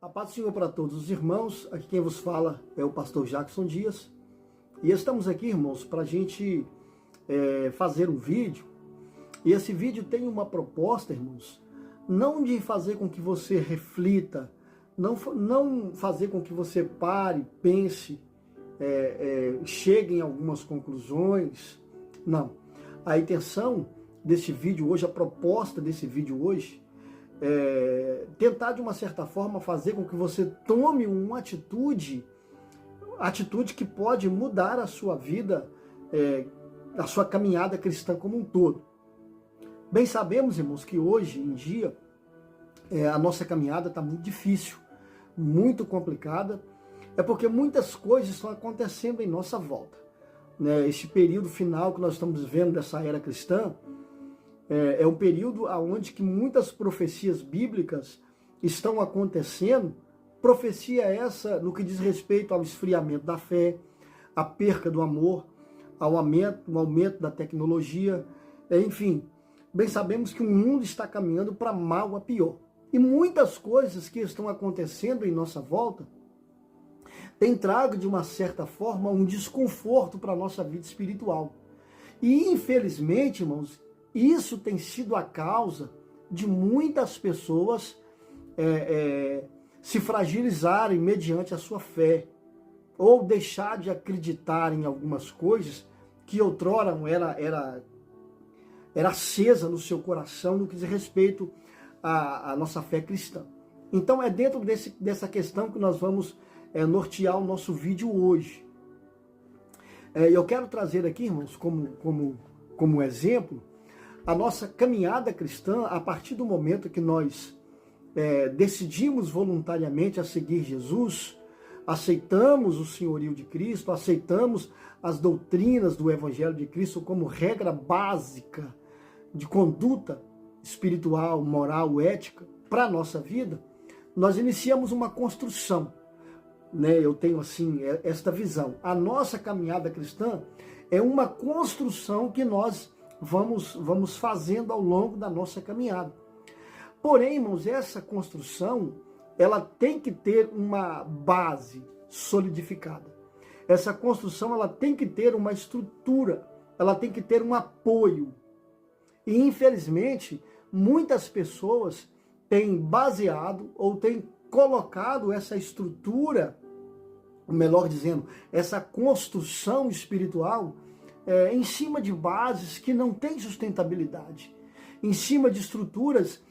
A paz do Senhor para todos os irmãos. Aqui quem vos fala é o pastor Jackson Dias. E estamos aqui, irmãos, para a gente fazer um vídeo. E esse vídeo tem uma proposta, irmãos, não de fazer com que você reflita, não fazer com que você pare, pense, chegue em algumas conclusões. Não. A intenção desse vídeo hoje, a proposta desse vídeo hoje, tentar de uma certa forma fazer com que você tome uma atitude que pode mudar a sua vida, a sua caminhada cristã como um todo. Bem sabemos, irmãos, que hoje em dia a nossa caminhada está muito difícil, muito complicada, porque muitas coisas estão acontecendo em nossa volta. Esse período final que nós estamos vivendo dessa era cristã, é um período onde que muitas profecias bíblicas estão acontecendo. Profecia essa no que diz respeito ao esfriamento da fé, à perca do amor, ao aumento da tecnologia, enfim. Bem sabemos que o mundo está caminhando para mal a pior. E muitas coisas que estão acontecendo em nossa volta têm trago, de uma certa forma, um desconforto para a nossa vida espiritual. E, infelizmente, irmãos, isso tem sido a causa de muitas pessoas se fragilizarem mediante a sua fé, ou deixar de acreditar em algumas coisas que outrora era acesa no seu coração no que diz respeito à nossa fé cristã. Então é dentro dessa questão que nós vamos nortear o nosso vídeo hoje. Eu quero trazer aqui, irmãos, como exemplo, a nossa caminhada cristã a partir do momento que nós decidimos voluntariamente a seguir Jesus, aceitamos o senhorio de Cristo, aceitamos as doutrinas do Evangelho de Cristo como regra básica de conduta espiritual, moral, ética para a nossa vida. Nós iniciamos uma construção. Eu tenho assim esta visão. A nossa caminhada cristã é uma construção que nós vamos fazendo ao longo da nossa caminhada. Porém, irmãos, essa construção, ela tem que ter uma base solidificada. Essa construção, ela tem que ter uma estrutura, ela tem que ter um apoio. E, infelizmente, muitas pessoas têm baseado ou têm colocado essa estrutura, melhor dizendo, essa construção espiritual em cima de bases que não têm sustentabilidade, em cima de estruturas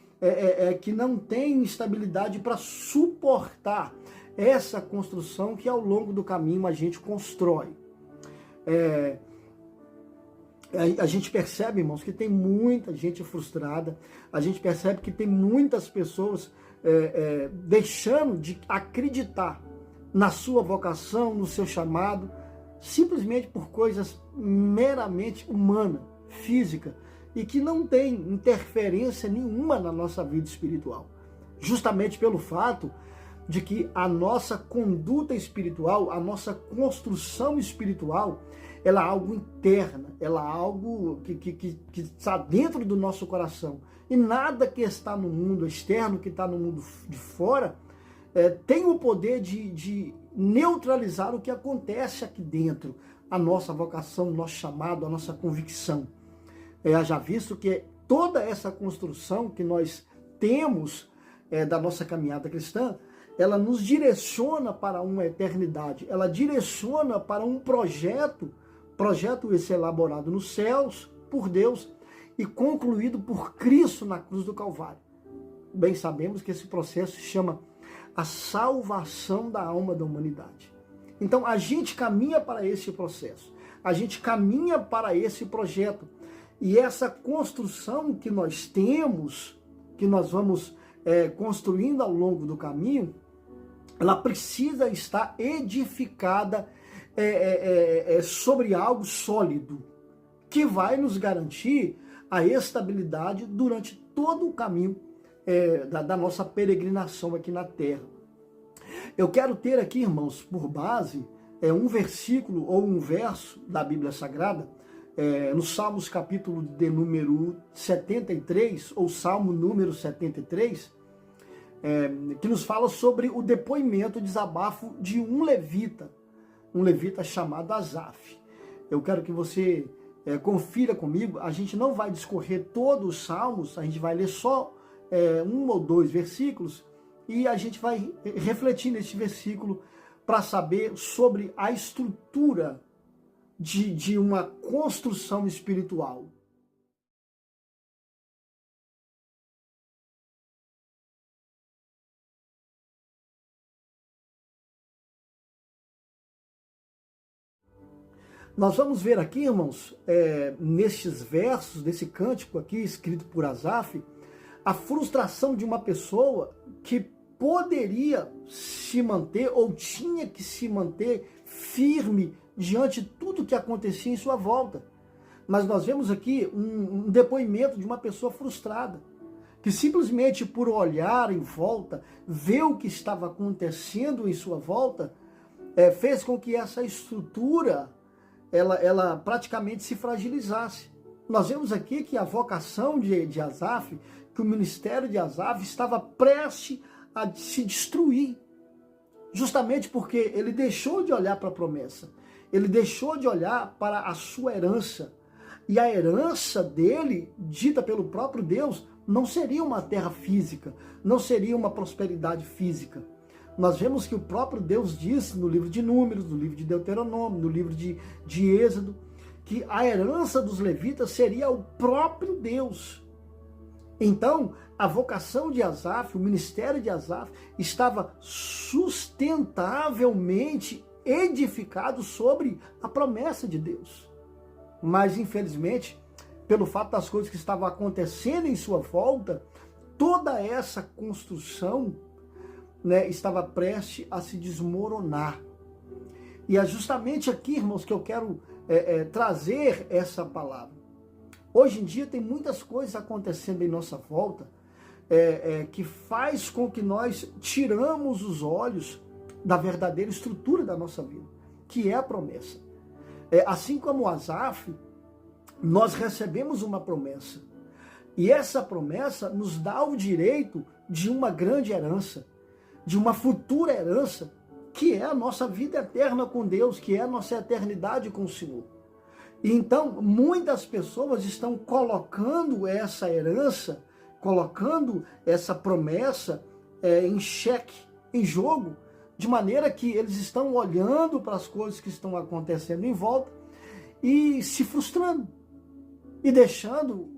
que não têm estabilidade para suportar essa construção que ao longo do caminho a gente constrói. A gente percebe, irmãos, que tem muita gente frustrada, a gente percebe que tem muitas pessoas deixando de acreditar na sua vocação, no seu chamado, simplesmente por coisas meramente humanas, físicas, e que não tem interferência nenhuma na nossa vida espiritual. Justamente pelo fato de que a nossa conduta espiritual, a nossa construção espiritual, ela é algo interna, ela é algo que está dentro do nosso coração. E nada que está no mundo externo, que está no mundo de fora, tem o poder de neutralizar o que acontece aqui dentro, a nossa vocação, o nosso chamado, a nossa convicção. Já visto que toda essa construção que nós temos da nossa caminhada cristã, ela nos direciona para uma eternidade, ela direciona para um projeto esse elaborado nos céus por Deus e concluído por Cristo na cruz do Calvário. Bem sabemos que esse processo se chama a salvação da alma da humanidade. Então a gente caminha para esse processo, a gente caminha para esse projeto, e essa construção que nós temos, que nós vamos construindo ao longo do caminho, ela precisa estar edificada sobre algo sólido, que vai nos garantir a estabilidade durante todo o caminho da nossa peregrinação aqui na Terra. Eu quero ter aqui, irmãos, por base, um versículo ou um verso da Bíblia Sagrada, no Salmos capítulo de número 73, ou Salmo número 73, que nos fala sobre o depoimento, o desabafo de um levita chamado Asaf. Eu quero que você confira comigo. A gente não vai discorrer todos os salmos, a gente vai ler só um ou dois versículos e a gente vai refletir nesse versículo para saber sobre a estrutura de uma construção espiritual. Nós vamos ver aqui, irmãos, nestes versos, desse cântico aqui, escrito por Asaf, a frustração de uma pessoa que poderia se manter ou tinha que se manter firme diante de tudo que acontecia em sua volta. Mas nós vemos aqui um depoimento de uma pessoa frustrada, que simplesmente por olhar em volta, ver o que estava acontecendo em sua volta, fez com que essa estrutura ela praticamente se fragilizasse. Nós vemos aqui que a vocação de Asaf, que o ministério de Asaf estava prestes a se destruir, justamente porque ele deixou de olhar para a promessa, ele deixou de olhar para a sua herança, e a herança dele, dita pelo próprio Deus, não seria uma terra física, não seria uma prosperidade física. Nós vemos que o próprio Deus disse no livro de Números, no livro de Deuteronômio, no livro de Êxodo, que a herança dos levitas seria o próprio Deus. Então, a vocação de Asaf, o ministério de Asaf, estava sustentavelmente edificado sobre a promessa de Deus. Mas, infelizmente, pelo fato das coisas que estavam acontecendo em sua volta, toda essa construção estava prestes a se desmoronar. E é justamente aqui, irmãos, que eu quero trazer essa palavra. Hoje em dia tem muitas coisas acontecendo em nossa volta que faz com que nós tiramos os olhos da verdadeira estrutura da nossa vida, que é a promessa. Assim como Asaf, nós recebemos uma promessa. E essa promessa nos dá o direito de uma grande herança, de uma futura herança, que é a nossa vida eterna com Deus, que é a nossa eternidade com o Senhor. E então, muitas pessoas estão colocando essa herança, colocando essa promessa em xeque, em jogo, de maneira que eles estão olhando para as coisas que estão acontecendo em volta e se frustrando, e deixando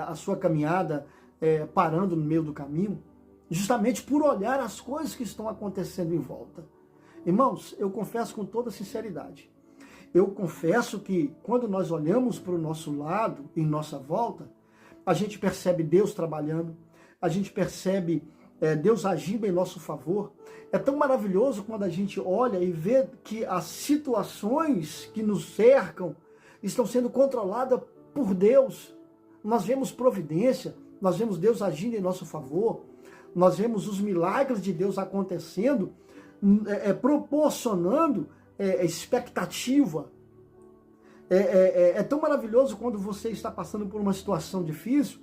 a sua caminhada parando no meio do caminho, justamente por olhar as coisas que estão acontecendo em volta. Irmãos, eu confesso com toda sinceridade, eu confesso que quando nós olhamos para o nosso lado, em nossa volta, a gente percebe Deus trabalhando, a gente percebe Deus agindo em nosso favor. É tão maravilhoso quando a gente olha e vê que as situações que nos cercam estão sendo controladas por Deus. Nós vemos providência, nós vemos Deus agindo em nosso favor, nós vemos os milagres de Deus acontecendo, proporcionando expectativa. É tão maravilhoso quando você está passando por uma situação difícil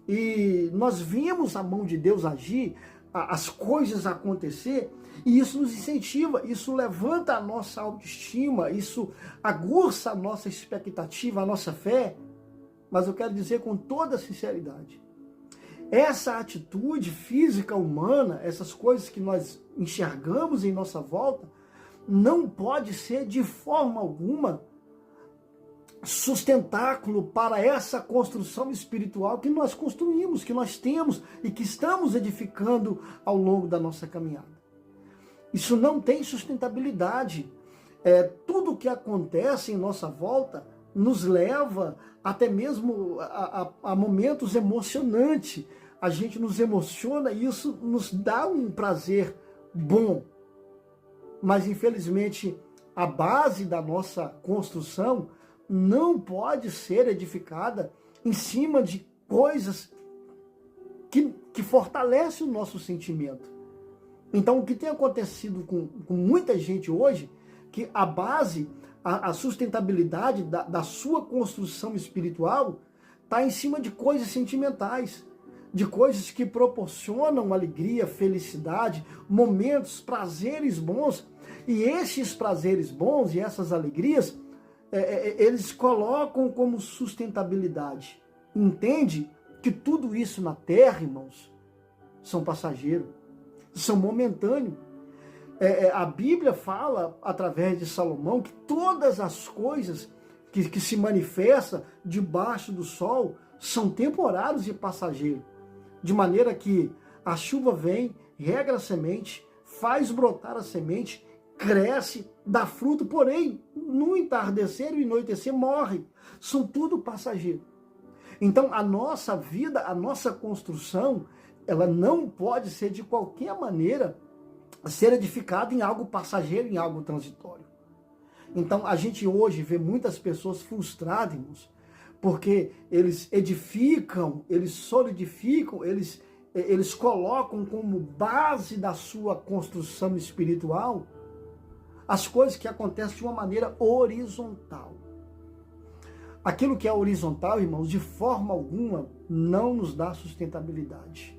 e nós vemos a mão de Deus agir, as coisas acontecer, e isso nos incentiva, isso levanta a nossa autoestima, isso aguça a nossa expectativa, a nossa fé. Mas eu quero dizer com toda sinceridade, essa atitude física humana, essas coisas que nós enxergamos em nossa volta, não pode ser de forma alguma sustentáculo para essa construção espiritual que nós construímos, que nós temos e que estamos edificando ao longo da nossa caminhada. Isso não tem sustentabilidade. Tudo o que acontece em nossa volta nos leva até mesmo a momentos emocionantes. A gente nos emociona e isso nos dá um prazer bom. Mas, infelizmente, a base da nossa construção não pode ser edificada em cima de coisas que fortalecem o nosso sentimento. Então, o que tem acontecido com muita gente hoje, que a base, a sustentabilidade da sua construção espiritual está em cima de coisas sentimentais. de coisas que proporcionam alegria, felicidade, momentos, prazeres bons. E esses prazeres bons e essas alegrias, eles colocam como sustentabilidade. Entende que tudo isso na terra, irmãos, são passageiros, são momentâneos. A Bíblia fala, através de Salomão, que todas as coisas que se manifestam debaixo do sol são temporários e passageiros. De maneira que a chuva vem, rega a semente, faz brotar a semente, cresce, dá fruto, porém, no entardecer e no anoitecer morre. São tudo passageiro. Então, a nossa vida, a nossa construção, ela não pode ser de qualquer maneira ser edificada em algo passageiro, em algo transitório. Então, a gente hoje vê muitas pessoas frustradas, irmãos, porque eles edificam, eles solidificam, eles colocam como base da sua construção espiritual as coisas que acontecem de uma maneira horizontal. Aquilo que é horizontal, irmãos, de forma alguma não nos dá sustentabilidade.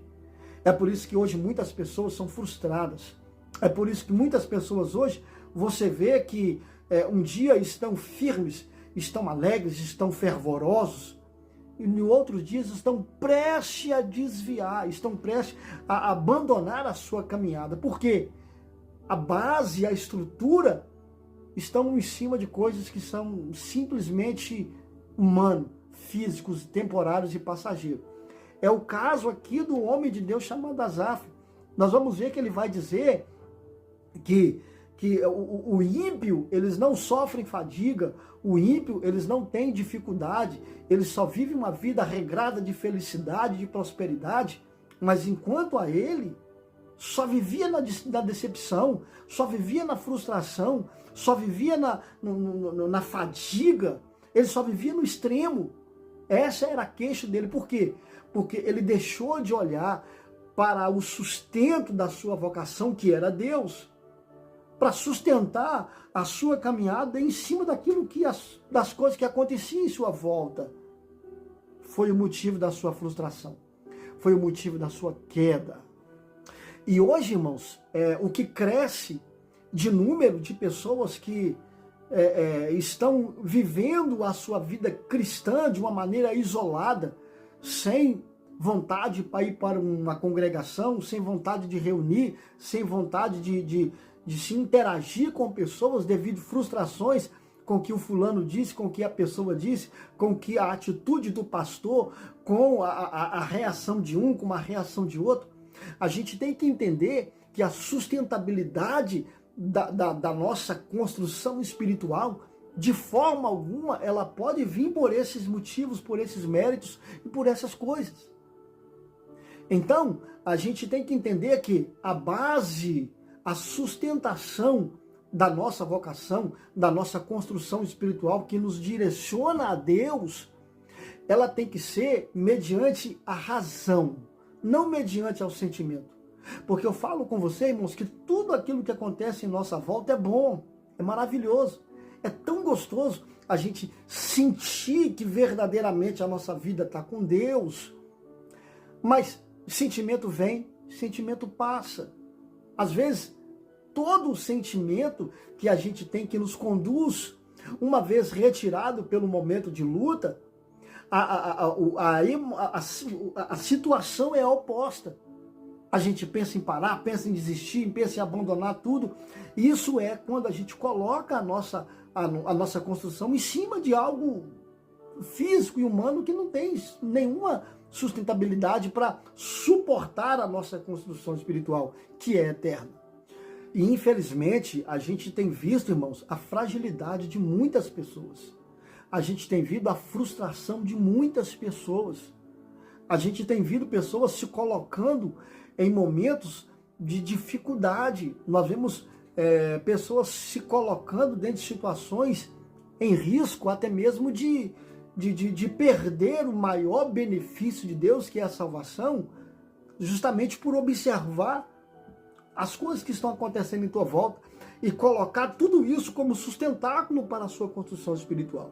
É por isso que hoje muitas pessoas são frustradas. É por isso que muitas pessoas hoje, você vê que um dia estão firmes, estão alegres, estão fervorosos, e no outros dias estão prestes a desviar, estão prestes a abandonar a sua caminhada. Por quê? A base, a estrutura estão em cima de coisas que são simplesmente humanos, físicos, temporários e passageiros. É o caso aqui do homem de Deus chamado Asaf. Nós vamos ver que ele vai dizer que o ímpio, eles não sofrem fadiga, o ímpio, eles não têm dificuldade, eles só vivem uma vida regrada de felicidade, de prosperidade, mas enquanto a ele, só vivia na decepção, só vivia na frustração, só vivia na fadiga, ele só vivia no extremo. Essa era a queixa dele. Por quê? Porque ele deixou de olhar para o sustento da sua vocação, que era Deus, para sustentar a sua caminhada em cima daquilo das coisas que aconteciam em sua volta. Foi o motivo da sua frustração, foi o motivo da sua queda. E hoje, irmãos, o que cresce de número de pessoas que estão vivendo a sua vida cristã de uma maneira isolada, sem vontade para ir para uma congregação, sem vontade de reunir, sem vontade de se interagir com pessoas devido a frustrações com o que o fulano disse, com o que a pessoa disse, com o que a atitude do pastor, com a reação de um, com a reação de outro. A gente tem que entender que a sustentabilidade da nossa construção espiritual, de forma alguma, ela pode vir por esses motivos, por esses méritos e por essas coisas. Então, a gente tem que entender que a base, a sustentação da nossa vocação, da nossa construção espiritual que nos direciona a Deus, ela tem que ser mediante a razão, não mediante ao sentimento. Porque eu falo com você, irmãos, que tudo aquilo que acontece em nossa volta é bom, é maravilhoso. É tão gostoso a gente sentir que verdadeiramente a nossa vida está com Deus. Mas sentimento vem, sentimento passa. Às vezes, todo o sentimento que a gente tem que nos conduz, uma vez retirado pelo momento de luta, a situação é oposta. A gente pensa em parar, pensa em desistir, pensa em abandonar tudo. Isso é quando a gente coloca a nossa construção em cima de algo físico e humano que não tem nenhuma sustentabilidade para suportar a nossa construção espiritual, que é eterna. E infelizmente a gente tem visto, irmãos, a fragilidade de muitas pessoas. A gente tem visto a frustração de muitas pessoas. A gente tem visto pessoas se colocando em momentos de dificuldade. Nós vemos pessoas se colocando dentro de situações em risco, até mesmo de perder o maior benefício de Deus, que é a salvação, justamente por observar as coisas que estão acontecendo em tua volta e colocar tudo isso como sustentáculo para a sua construção espiritual.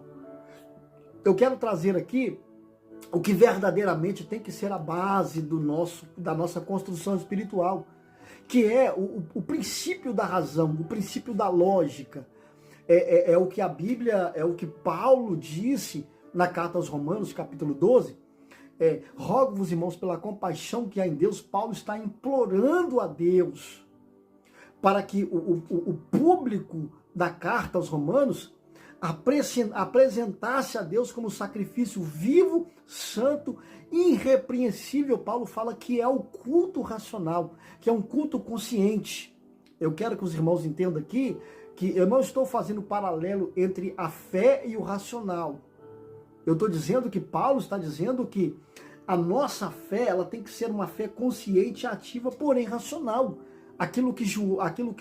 Eu quero trazer aqui o que verdadeiramente tem que ser a base da nossa construção espiritual, que é o princípio da razão, o princípio da lógica. É o que a Bíblia, é o que Paulo disse na carta aos Romanos, capítulo 12. Rogo-vos, irmãos, pela compaixão que há em Deus. Paulo está implorando a Deus para que o público da carta aos Romanos apresentasse a Deus como sacrifício vivo, santo, irrepreensível. Paulo fala que é o culto racional, que é um culto consciente. Eu quero que os irmãos entendam aqui que eu não estou fazendo paralelo entre a fé e o racional. Eu estou dizendo que Paulo está dizendo que a nossa fé, ela tem que ser uma fé consciente e ativa, porém racional. Aquilo que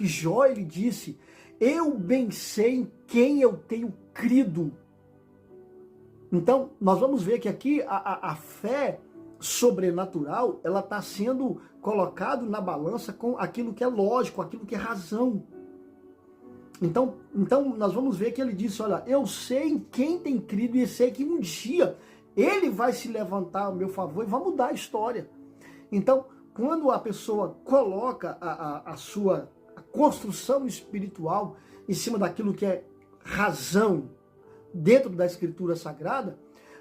Jó ele disse: eu bem sei em quem eu tenho crido. Então, nós vamos ver que aqui a fé sobrenatural, ela está sendo colocada na balança com aquilo que é lógico, aquilo que é razão. Então nós vamos ver que ele disse: olha, eu sei em quem tem crido e sei que um dia ele vai se levantar ao meu favor e vai mudar a história. Então, quando a pessoa coloca a sua construção espiritual em cima daquilo que é razão dentro da Escritura Sagrada,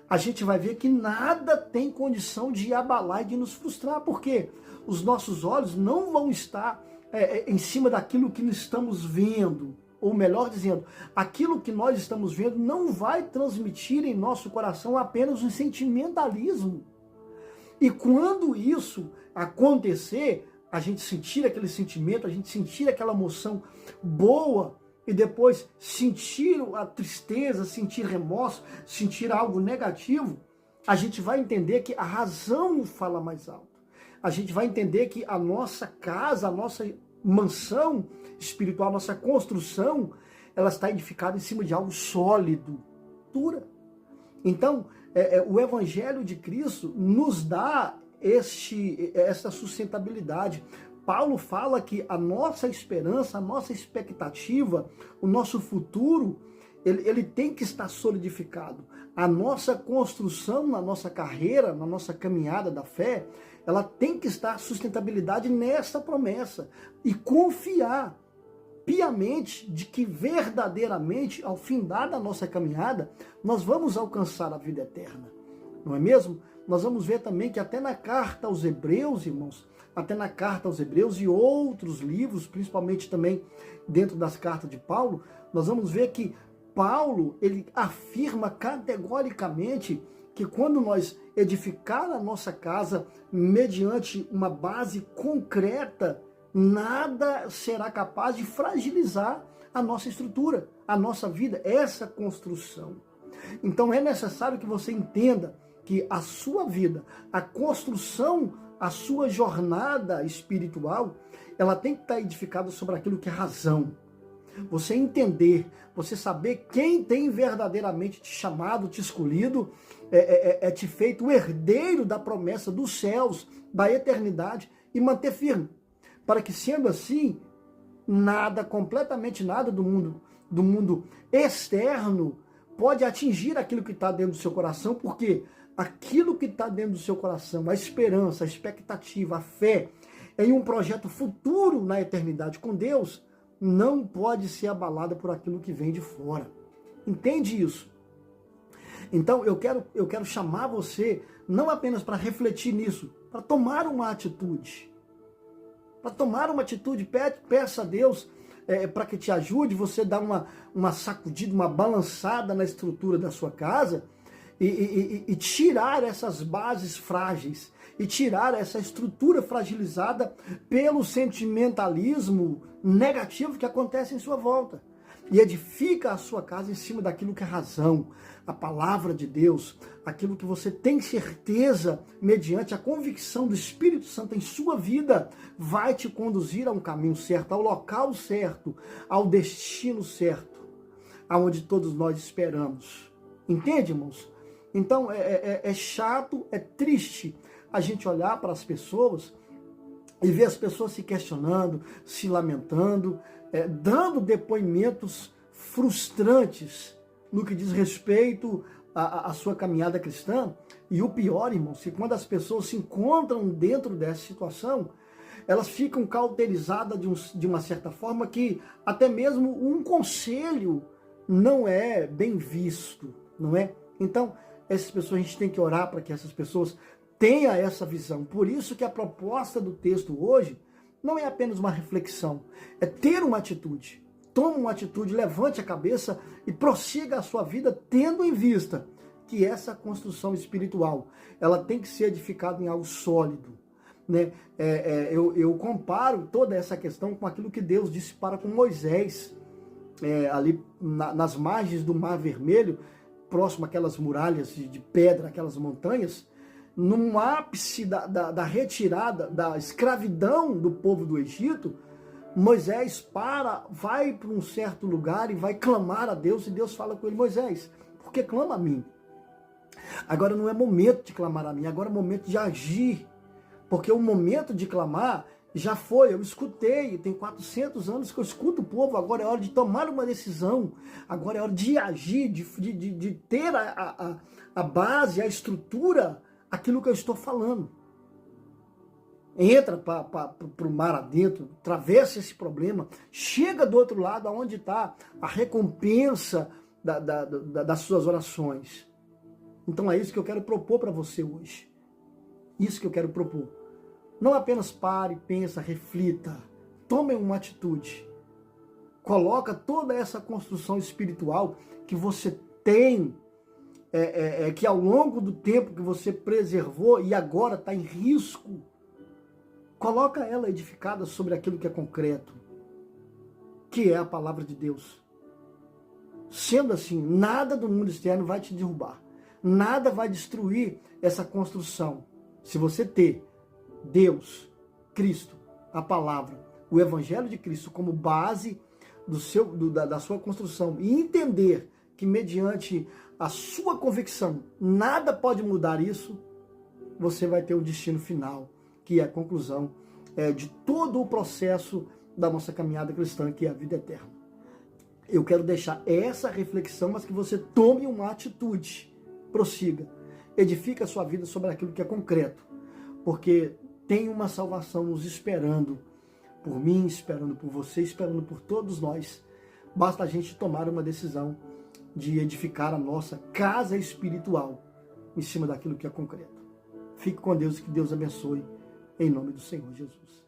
a gente vai ver que nada tem condição de abalar e de nos frustrar, porque os nossos olhos não vão estar em cima daquilo que estamos vendo, ou melhor dizendo, aquilo que nós estamos vendo não vai transmitir em nosso coração apenas um sentimentalismo. E quando isso acontecer, a gente sentir aquele sentimento, a gente sentir aquela emoção boa, e depois sentir a tristeza, sentir remorso, sentir algo negativo, a gente vai entender que a razão fala mais alto. A gente vai entender que a nossa casa, a nossa mansão espiritual, a nossa construção, ela está edificada em cima de algo sólido, dura. Então, o Evangelho de Cristo nos dá essa sustentabilidade. Paulo fala que a nossa esperança, a nossa expectativa, o nosso futuro, ele tem que estar solidificado. A nossa construção na nossa carreira, na nossa caminhada da fé, ela tem que estar sustentabilidade nessa promessa e confiar piamente de que verdadeiramente, ao findar da nossa caminhada, nós vamos alcançar a vida eterna. Não é mesmo? Nós vamos ver também que até na carta aos Hebreus, irmãos, até na carta aos Hebreus e outros livros, principalmente também dentro das cartas de Paulo, nós vamos ver que Paulo, ele afirma categoricamente que quando nós edificar a nossa casa mediante uma base concreta, nada será capaz de fragilizar a nossa estrutura, a nossa vida, essa construção. Então é necessário que você entenda que a sua vida, a construção, a sua jornada espiritual, ela tem que estar edificada sobre aquilo que é razão. Você entender, você saber quem tem verdadeiramente te chamado, te escolhido, te feito o herdeiro da promessa dos céus, da eternidade, e manter firme. Para que, sendo assim, nada, completamente nada do mundo externo pode atingir aquilo que está dentro do seu coração, porque aquilo que está dentro do seu coração, a esperança, a expectativa, a fé em um projeto futuro na eternidade com Deus, não pode ser abalada por aquilo que vem de fora. Entende isso? Então eu quero chamar você não apenas para refletir nisso, para tomar uma atitude. Para tomar uma atitude, peça a Deus para que te ajude, você dar uma sacudida, uma balançada na estrutura da sua casa e tirar essas bases frágeis, e tirar essa estrutura fragilizada pelo sentimentalismo negativo que acontece em sua volta. E edifica a sua casa em cima daquilo que é razão, a palavra de Deus, aquilo que você tem certeza, mediante a convicção do Espírito Santo em sua vida, vai te conduzir a um caminho certo, ao local certo, ao destino certo, aonde todos nós esperamos. Entende, irmãos? Então é chato, é triste a gente olhar para as pessoas e ver as pessoas se questionando, se lamentando, dando depoimentos frustrantes no que diz respeito a sua caminhada cristã. E o pior, irmãos, que quando as pessoas se encontram dentro dessa situação, elas ficam cauterizadas de uma certa forma que até mesmo um conselho não é bem visto, não é? Então, essas pessoas, a gente tem que orar para que essas pessoas tenham essa visão. Por isso que a proposta do texto hoje não é apenas uma reflexão, é ter uma atitude. Tome uma atitude, levante a cabeça e prossiga a sua vida tendo em vista que essa construção espiritual, ela tem que ser edificada em algo sólido. Né? Eu comparo toda essa questão com aquilo que Deus disse para com Moisés, ali nas margens do Mar Vermelho, próximo àquelas muralhas de pedra, aquelas montanhas, no ápice da retirada, da escravidão do povo do Egito. Moisés vai para um certo lugar e vai clamar a Deus, e Deus fala com ele: Moisés, por que clama a mim? Agora não é momento de clamar a mim, agora é momento de agir. Porque o momento de clamar já foi, eu escutei, tem 400 anos que eu escuto o povo, agora é hora de tomar uma decisão, agora é hora de agir, de ter a base, a estrutura, aquilo que eu estou falando. Entra para o mar adentro, atravessa esse problema, chega do outro lado, aonde está a recompensa das suas orações. Então é isso que eu quero propor para você hoje. Isso que eu quero propor. Não apenas pare, pensa, reflita. Tome uma atitude. Coloca toda essa construção espiritual que você tem, que ao longo do tempo que você preservou e agora está em risco, coloca ela edificada sobre aquilo que é concreto, que é a palavra de Deus. Sendo assim, nada do mundo externo vai te derrubar. Nada vai destruir essa construção. Se você ter Deus, Cristo, a palavra, o Evangelho de Cristo como base da sua construção e entender que mediante a sua convicção nada pode mudar isso, você vai ter um destino final, que é a conclusão de todo o processo da nossa caminhada cristã, que é a vida eterna. Eu quero deixar essa reflexão, mas que você tome uma atitude, prossiga, edifique a sua vida sobre aquilo que é concreto, porque tem uma salvação nos esperando, por mim, esperando por você, esperando por todos nós. Basta a gente tomar uma decisão de edificar a nossa casa espiritual em cima daquilo que é concreto. Fique com Deus e que Deus abençoe, em nome do Senhor Jesus.